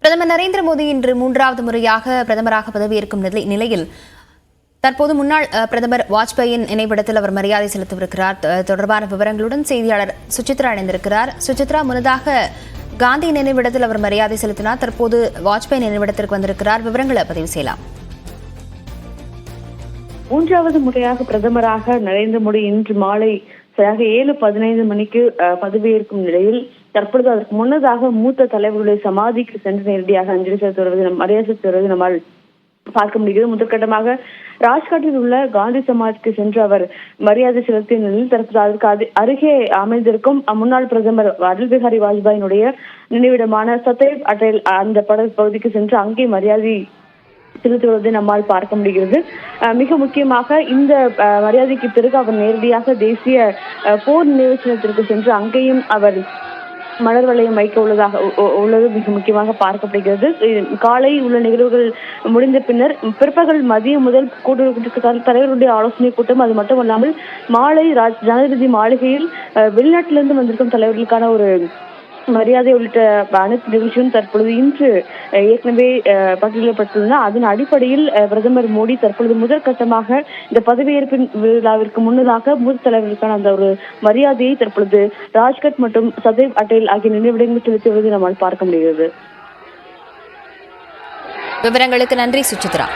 பிரதமர் நரேந்திர மோடி இன்று மூன்றாவது முறையாக பிரதமராக பதவியேற்கும் நிலையில் தற்போது முன்னாள் பிரதமர் வாஜ்பாயின் நினைவிடத்தில் அவர் மரியாதை செலுத்தவிருக்கிறார். தொடர்பான விவரங்களுடன் செய்தியாளர் சுசித்ரா இணைந்திருக்கிறார். சுசித்ரா, முன்னதாக காந்தி நினைவிடத்தில் அவர் மரியாதை செலுத்தினார். தற்போது வாஜ்பாய் நினைவிடத்திற்கு வந்திருக்கிறார். விவரங்களை பதிவு செய்யலாம். மூன்றாவது முறையாக பிரதமராக நரேந்திர மோடி இன்று மாலை சரியாக 7:15 மணிக்கு பதவியேற்கும் நிலையில் தற்பொழுது அதற்கு முன்னதாக மூத்த தலைவர்களுடைய சமாதிக்கு சென்று நேரடியாக அஞ்சலி செலுத்தி வருவது மரியாதை செலுத்தி வருவது நம்மால் பார்க்க முடிகிறது. முதற்கட்டமாக ராஜ்காட்டில் உள்ள காந்தி சமாதிக்கு சென்று அவர் மரியாதை செலுத்திய நிலையில் தற்போது அதற்கு அருகே அமைந்திருக்கும் முன்னாள் பிரதமர் அடல் பிஹாரி வாஜ்பாயினுடைய நினைவிடமான சதைவ் அட்டல் அந்த பகுதிக்கு சென்று அங்கே மரியாதை செலுத்துவதை நம்மால் பார்க்க முடிகிறது. மிக முக்கியமாக இந்த மரியாதைக்கு பிறகு அவர் நேரடியாக தேசிய போர் நினைவு சின்னத்திற்கு சென்று அங்கேயும் அவர் மலர் வளையம் வைக்க உள்ளது மிக முக்கியமாக பார்க்கப்படுகிறது. காலை உள்ள நிகழ்வுகள் முடிந்த பின்னர் பிற்பகல் மதியம் முதல் தலைவருடைய ஆலோசனை கூட்டம், அது மட்டுமல்லாமல் மாலை ஜனாதிபதி மாளிகையில் வெளிநாட்டிலிருந்து வந்திருக்கும் தலைவர்களுக்கான ஒரு மரியாதை உள்ளிட்ட அனைத்து நிகழ்ச்சியும் தற்பொழுது இன்று ஏற்கனவே பட்டியலிடப்பட்டுள்ளன. அதன் அடிப்படையில் பிரதமர் மோடி தற்பொழுது முதற்கட்டமாக இந்த பதவியேற்பு விழாவிற்கு முன்னதாக மூத்த தலைவர்களுக்கான அந்த ஒரு மரியாதையை தற்பொழுது ராஜ்கட் மற்றும் சதைவ் அட்டல் ஆகிய நினைவிடங்களில் செலுத்தி வருவதை நம்மால் பார்க்க முடிகிறது. விவரங்களுக்கு நன்றி சுசித்ரா.